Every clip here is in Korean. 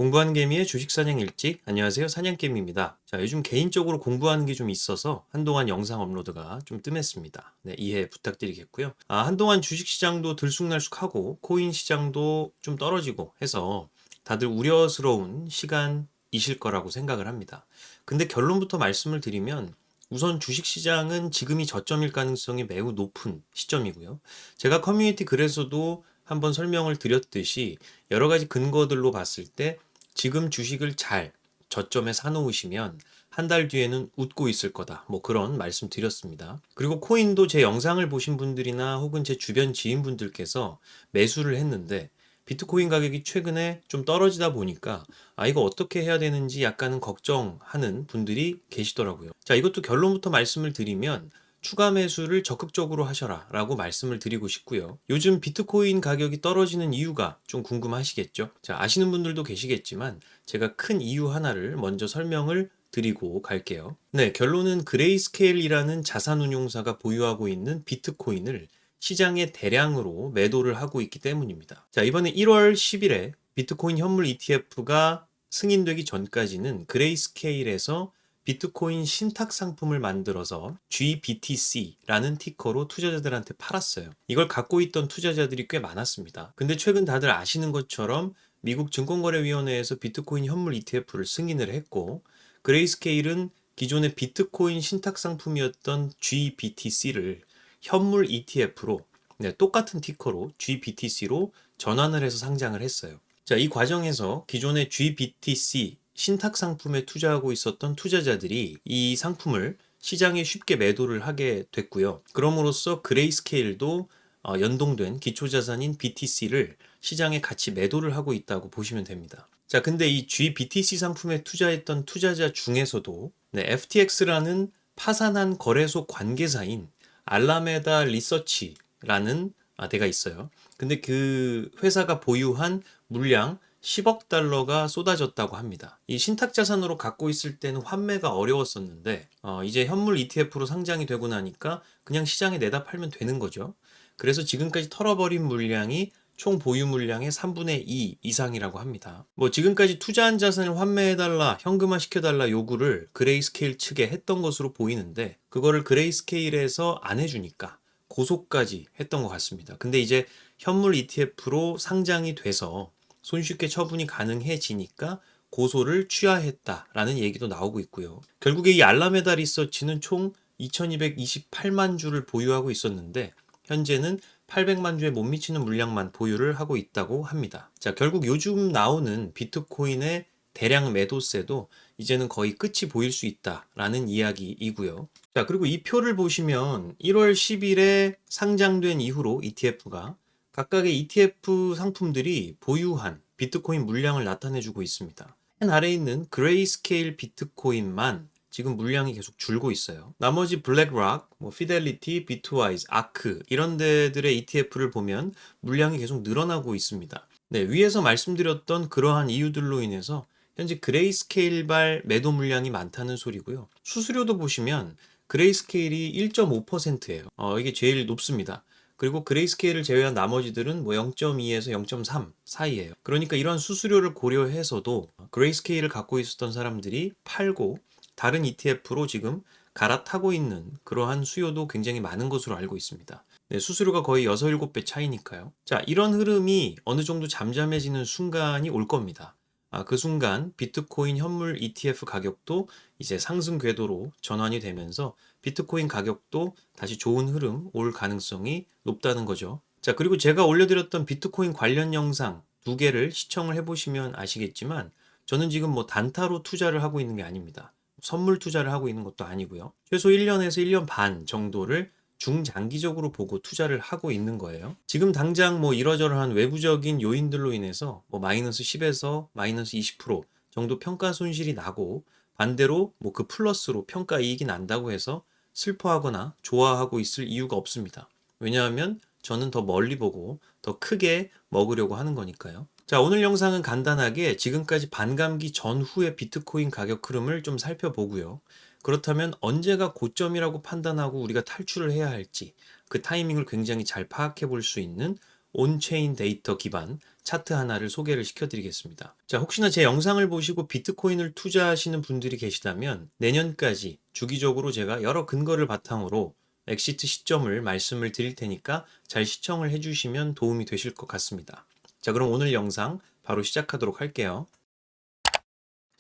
공부하는 개미의 주식사냥 일찍. 안녕하세요, 사냥개미입니다. 자, 요즘 개인적으로 공부하는 게 좀 있어서 한동안 영상 업로드가 좀 뜸했습니다. 네, 이해 부탁드리겠고요. 한동안 주식시장도 들쑥날쑥하고 코인 시장도 좀 떨어지고 해서 다들 우려스러운 시간이실 거라고 생각을 합니다. 근데 결론부터 말씀을 드리면 우선 주식시장은 지금이 저점일 가능성이 매우 높은 시점이고요. 제가 커뮤니티 글에서도 한번 설명을 드렸듯이 여러 가지 근거들로 봤을 때 지금 주식을 잘 저점에 사놓으시면 한 달 뒤에는 웃고 있을 거다. 뭐 그런 말씀 드렸습니다. 그리고 코인도 제 영상을 보신 분들이나 혹은 제 주변 지인분들께서 매수를 했는데 비트코인 가격이 최근에 좀 떨어지다 보니까 이거 어떻게 해야 되는지 약간은 걱정하는 분들이 계시더라고요. 자, 이것도 결론부터 말씀을 드리면 추가 매수를 적극적으로 하셔라 라고 말씀을 드리고 싶고요. 요즘 비트코인 가격이 떨어지는 이유가 좀 궁금하시겠죠? 자, 아시는 분들도 계시겠지만 제가 큰 이유 하나를 먼저 설명을 드리고 갈게요. 네, 결론은 그레이스케일이라는 자산운용사가 보유하고 있는 비트코인을 시장에 대량으로 매도를 하고 있기 때문입니다. 자, 이번에 1월 10일에 비트코인 현물 ETF가 승인되기 전까지는 그레이스케일에서 비트코인 신탁 상품을 만들어서 GBTC라는 티커로 투자자들한테 팔았어요. 이걸 갖고 있던 투자자들이 꽤 많았습니다. 근데 최근 다들 아시는 것처럼 미국 증권거래위원회에서 비트코인 현물 ETF를 승인을 했고, 그레이스케일은 기존의 비트코인 신탁 상품이었던 GBTC를 현물 ETF로, 똑같은 티커로 GBTC로 전환을 해서 상장을 했어요. 자, 이 과정에서 기존의 GBTC 신탁 상품에 투자하고 있었던 투자자들이 이 상품을 시장에 쉽게 매도를 하게 됐고요. 그럼으로써 그레이스케일도 연동된 기초자산인 BTC를 시장에 같이 매도를 하고 있다고 보시면 됩니다. 자, 근데 이 GBTC 상품에 투자했던 투자자 중에서도 FTX라는 파산한 거래소 관계사인 알라메다 리서치라는 데가 있어요. 근데 그 회사가 보유한 물량 10억 달러가 쏟아졌다고 합니다. 이 신탁 자산으로 갖고 있을 때는 환매가 어려웠었는데 이제 현물 ETF로 상장이 되고 나니까 그냥 시장에 내다 팔면 되는 거죠. 그래서 지금까지 털어버린 물량이 총 보유 물량의 3분의 2 이상이라고 합니다. 뭐 지금까지 투자한 자산을 환매해달라, 현금화 시켜달라 요구를 그레이스케일 측에 했던 것으로 보이는데 그거를 그레이스케일에서 안 해주니까 고소까지 했던 것 같습니다. 근데 이제 현물 ETF로 상장이 돼서 손쉽게 처분이 가능해지니까 고소를 취하했다라는 얘기도 나오고 있고요. 결국에 이 알라메다 리서치는 총 2228만 주를 보유하고 있었는데 현재는 800만 주에 못 미치는 물량만 보유를 하고 있다고 합니다. 자, 결국 요즘 나오는 비트코인의 대량 매도세도 이제는 거의 끝이 보일 수 있다라는 이야기이고요. 자, 그리고 이 표를 보시면 1월 10일에 상장된 이후로 ETF가 각각의 ETF 상품들이 보유한 비트코인 물량을 나타내주고 있습니다. 맨 아래에 있는 그레이스케일 비트코인만 지금 물량이 계속 줄고 있어요. 나머지 블랙락, 피델리티, 비트와이즈, 아크 이런 데들의 ETF를 보면 물량이 계속 늘어나고 있습니다. 네, 위에서 말씀드렸던 그러한 이유들로 인해서 현재 그레이스케일발 매도 물량이 많다는 소리고요. 수수료도 보시면 그레이스케일이 1.5%예요. 이게 제일 높습니다. 그리고 그레이스케일을 제외한 나머지들은 0.2에서 0.3 사이예요. 그러니까 이런 수수료를 고려해서도 그레이스케일을 갖고 있었던 사람들이 팔고 다른 ETF로 지금 갈아타고 있는 그러한 수요도 굉장히 많은 것으로 알고 있습니다. 네, 수수료가 거의 6, 7배 차이니까요. 자, 이런 흐름이 어느 정도 잠잠해지는 순간이 올 겁니다. 그 순간 비트코인 현물 ETF 가격도 이제 상승 궤도로 전환이 되면서 비트코인 가격도 다시 좋은 흐름 올 가능성이 높다는 거죠. 자, 그리고 제가 올려드렸던 비트코인 관련 영상 2개를 시청을 해보시면 아시겠지만 저는 지금 뭐 단타로 투자를 하고 있는 게 아닙니다. 선물 투자를 하고 있는 것도 아니고요. 최소 1년에서 1년 반 정도를 중장기적으로 보고 투자를 하고 있는 거예요. 지금 당장 뭐 이러저러한 외부적인 요인들로 인해서 뭐 마이너스 10에서 마이너스 20% 정도 평가 손실이 나고 반대로 뭐 그 플러스로 평가 이익이 난다고 해서 슬퍼하거나 좋아하고 있을 이유가 없습니다. 왜냐하면 저는 더 멀리 보고 더 크게 먹으려고 하는 거니까요. 자, 오늘 영상은 간단하게 지금까지 반감기 전후의 비트코인 가격 흐름을 좀 살펴보고요. 그렇다면 언제가 고점이라고 판단하고 우리가 탈출을 해야 할지 그 타이밍을 굉장히 잘 파악해 볼 수 있는 온체인 데이터 기반 차트 하나를 소개를 시켜드리겠습니다. 자, 혹시나 제 영상을 보시고 비트코인을 투자하시는 분들이 계시다면 내년까지 주기적으로 제가 여러 근거를 바탕으로 엑시트 시점을 말씀을 드릴 테니까 잘 시청을 해주시면 도움이 되실 것 같습니다. 자, 그럼 오늘 영상 바로 시작하도록 할게요.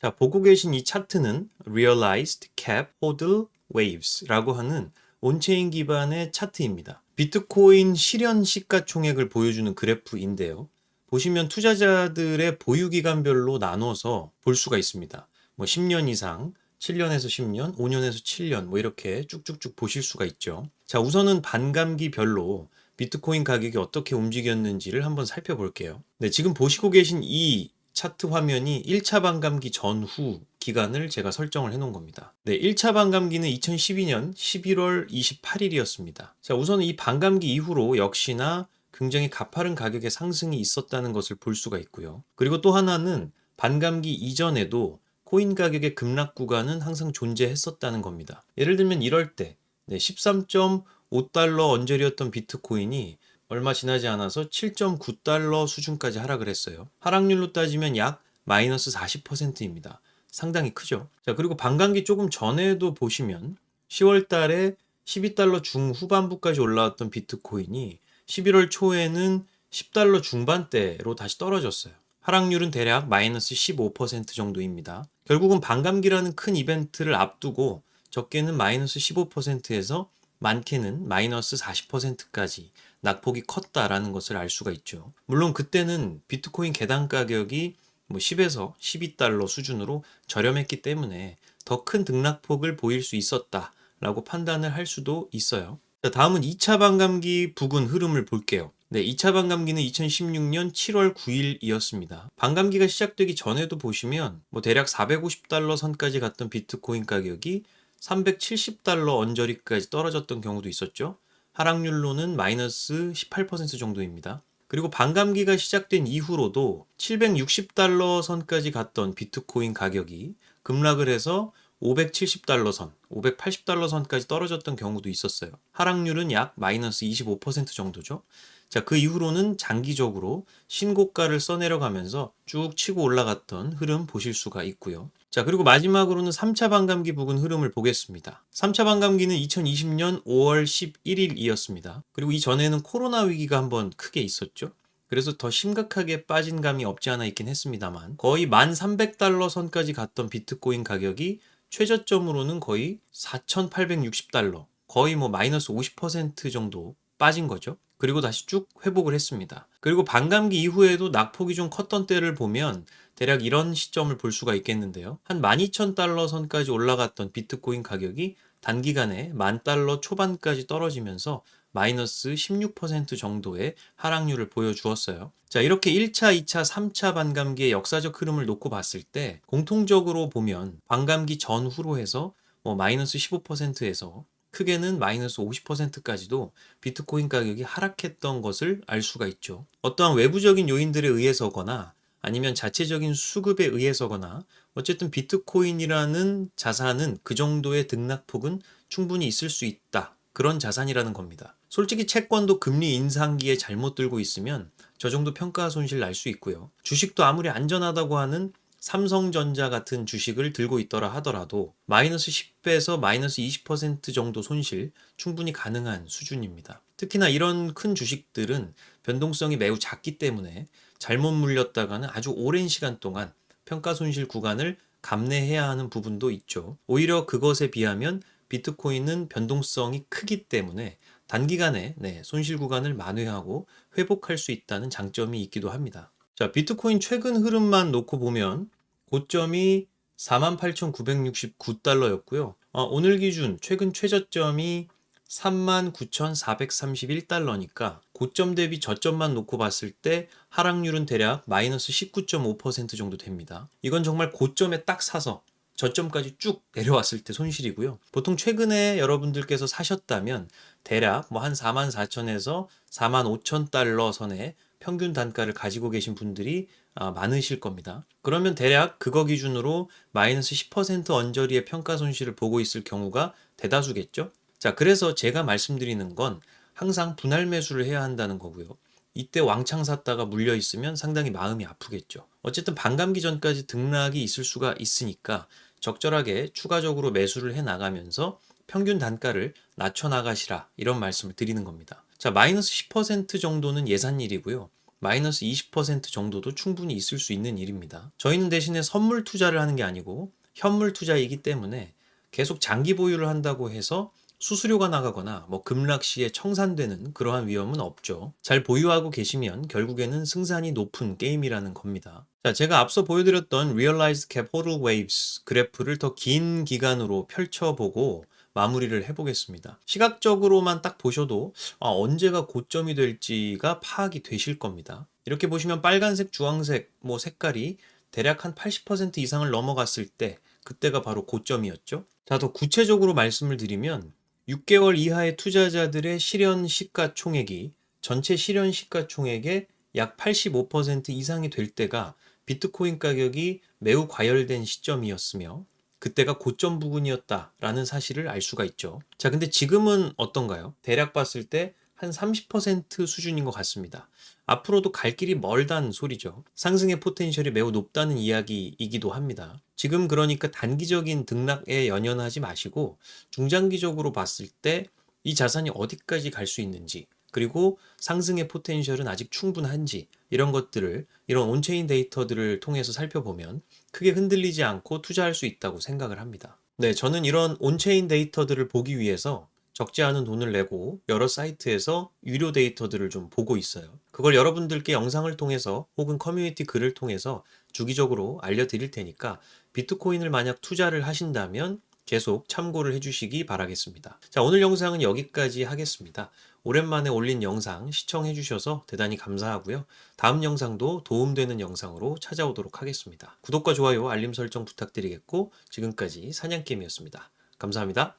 자, 보고 계신 이 차트는 Realized Cap Hodl Waves라고 하는 온체인 기반의 차트입니다. 비트코인 실현 시가총액을 보여주는 그래프인데요. 보시면 투자자들의 보유 기간별로 나눠서 볼 수가 있습니다. 뭐 10년 이상, 7년에서 10년, 5년에서 7년 뭐 이렇게 쭉쭉쭉 보실 수가 있죠. 자, 우선은 반감기별로 비트코인 가격이 어떻게 움직였는지를 한번 살펴볼게요. 네, 지금 보시고 계신 이 차트 화면이 1차 반감기 전후 기간을 제가 설정을 해 놓은 겁니다. 네, 1차 반감기는 2012년 11월 28일이었습니다. 자, 우선 이 반감기 이후로 역시나 굉장히 가파른 가격의 상승이 있었다는 것을 볼 수가 있고요. 그리고 또 하나는 반감기 이전에도 코인 가격의 급락 구간은 항상 존재했었다는 겁니다. 예를 들면 이럴 때 13.5달러 언저리였던 비트코인이 얼마 지나지 않아서 7.9달러 수준까지 하락을 했어요. 하락률로 따지면 약 마이너스 40%입니다. 상당히 크죠. 자, 그리고 반감기 조금 전에도 보시면 10월 달에 12달러 중후반부까지 올라왔던 비트코인이 11월 초에는 10달러 중반대로 다시 떨어졌어요. 하락률은 대략 마이너스 15% 정도입니다. 결국은 반감기라는 큰 이벤트를 앞두고 적게는 마이너스 15%에서 많게는 마이너스 40%까지 낙폭이 컸다라는 것을 알 수가 있죠. 물론 그때는 비트코인 개당 가격이 10에서 12달러 수준으로 저렴했기 때문에 더 큰 등락폭을 보일 수 있었다라고 판단을 할 수도 있어요. 자, 다음은 2차 반감기 부근 흐름을 볼게요. 네, 2차 반감기는 2016년 7월 9일이었습니다. 반감기가 시작되기 전에도 보시면 대략 450달러 선까지 갔던 비트코인 가격이 370달러 언저리까지 떨어졌던 경우도 있었죠. 하락률로는 마이너스 18% 정도입니다. 그리고 반감기가 시작된 이후로도 760달러 선까지 갔던 비트코인 가격이 급락을 해서 570달러 선, 580달러 선까지 떨어졌던 경우도 있었어요. 하락률은 약 마이너스 25% 정도죠. 자, 그 이후로는 장기적으로 신고가를 써내려가면서 쭉 치고 올라갔던 흐름 보실 수가 있고요. 자, 그리고 마지막으로는 3차 반감기 부근 흐름을 보겠습니다. 3차 반감기는 2020년 5월 11일이었습니다. 그리고 이전에는 코로나 위기가 한번 크게 있었죠. 그래서 더 심각하게 빠진 감이 없지 않아 있긴 했습니다만 거의 1,300달러 선까지 갔던 비트코인 가격이 최저점으로는 거의 4,860달러, 거의 마이너스 50% 정도 빠진 거죠. 그리고 다시 쭉 회복을 했습니다. 그리고 반감기 이후에도 낙폭이 좀 컸던 때를 보면 대략 이런 시점을 볼 수가 있겠는데요. 한 12,000달러 선까지 올라갔던 비트코인 가격이 단기간에 10,000달러 초반까지 떨어지면서 마이너스 16% 정도의 하락률을 보여주었어요. 자, 이렇게 1차, 2차, 3차 반감기의 역사적 흐름을 놓고 봤을 때 공통적으로 보면 반감기 전후로 해서 마이너스 15%에서 크게는 마이너스 50%까지도 비트코인 가격이 하락했던 것을 알 수가 있죠. 어떠한 외부적인 요인들에 의해서거나 아니면 자체적인 수급에 의해서거나 어쨌든 비트코인이라는 자산은 그 정도의 등락폭은 충분히 있을 수 있다. 그런 자산이라는 겁니다. 솔직히 채권도 금리 인상기에 잘못 들고 있으면 저 정도 평가 손실 날 수 있고요. 주식도 아무리 안전하다고 하는 삼성전자 같은 주식을 들고 있더라 하더라도 마이너스 10배에서 마이너스 20% 정도 손실 충분히 가능한 수준입니다. 특히나 이런 큰 주식들은 변동성이 매우 작기 때문에 잘못 물렸다가는 아주 오랜 시간 동안 평가 손실 구간을 감내해야 하는 부분도 있죠. 오히려 그것에 비하면 비트코인은 변동성이 크기 때문에 단기간에 손실 구간을 만회하고 회복할 수 있다는 장점이 있기도 합니다. 자, 비트코인 최근 흐름만 놓고 보면 고점이 48,969달러였고요. 오늘 기준 최근 최저점이 39,431달러니까 고점 대비 저점만 놓고 봤을 때 하락률은 대략 마이너스 19.5% 정도 됩니다. 이건 정말 고점에 딱 사서 저점까지 쭉 내려왔을 때 손실이고요. 보통 최근에 여러분들께서 사셨다면 대략 한 44,000에서 45,000달러 선에 평균 단가를 가지고 계신 분들이 많으실 겁니다. 그러면 대략 그거 기준으로 마이너스 10% 언저리의 평가 손실을 보고 있을 경우가 대다수겠죠. 자, 그래서 제가 말씀드리는 건 항상 분할 매수를 해야 한다는 거고요. 이때 왕창 샀다가 물려 있으면 상당히 마음이 아프겠죠. 어쨌든 반감기 전까지 등락이 있을 수가 있으니까 적절하게 추가적으로 매수를 해 나가면서 평균 단가를 낮춰 나가시라, 이런 말씀을 드리는 겁니다. 자, 마이너스 10% 정도는 예산일이고요. 마이너스 20% 정도도 충분히 있을 수 있는 일입니다. 저희는 대신에 선물 투자를 하는 게 아니고 현물 투자이기 때문에 계속 장기 보유를 한다고 해서 수수료가 나가거나 뭐 급락 시에 청산되는 그러한 위험은 없죠. 잘 보유하고 계시면 결국에는 승산이 높은 게임이라는 겁니다. 자, 제가 앞서 보여드렸던 Realized Cap Hodl Waves 그래프를 더 긴 기간으로 펼쳐보고 마무리를 해보겠습니다. 시각적으로만 딱 보셔도 언제가 고점이 될지가 파악이 되실 겁니다. 이렇게 보시면 빨간색, 주황색 뭐 색깔이 대략 한 80% 이상을 넘어갔을 때 그때가 바로 고점이었죠. 자, 더 구체적으로 말씀을 드리면 6개월 이하의 투자자들의 실현 시가총액이 전체 실현 시가총액의 약 85% 이상이 될 때가 비트코인 가격이 매우 과열된 시점이었으며 그때가 고점 부근이었다라는 사실을 알 수가 있죠. 자, 근데 지금은 어떤가요? 대략 봤을 때 한 30% 수준인 것 같습니다. 앞으로도 갈 길이 멀다는 소리죠. 상승의 포텐셜이 매우 높다는 이야기이기도 합니다. 지금 그러니까 단기적인 등락에 연연하지 마시고 중장기적으로 봤을 때 이 자산이 어디까지 갈 수 있는지, 그리고 상승의 포텐셜은 아직 충분한지, 이런 것들을, 이런 온체인 데이터들을 통해서 살펴보면 크게 흔들리지 않고 투자할 수 있다고 생각을 합니다. 네, 저는 이런 온체인 데이터들을 보기 위해서 적지 않은 돈을 내고 여러 사이트에서 유료 데이터들을 좀 보고 있어요. 그걸 여러분들께 영상을 통해서 혹은 커뮤니티 글을 통해서 주기적으로 알려드릴 테니까 비트코인을 만약 투자를 하신다면 계속 참고를 해주시기 바라겠습니다. 자, 오늘 영상은 여기까지 하겠습니다. 오랜만에 올린 영상 시청해주셔서 대단히 감사하고요. 다음 영상도 도움되는 영상으로 찾아오도록 하겠습니다. 구독과 좋아요, 알림 설정 부탁드리겠고, 지금까지 사냥개미였습니다. 감사합니다.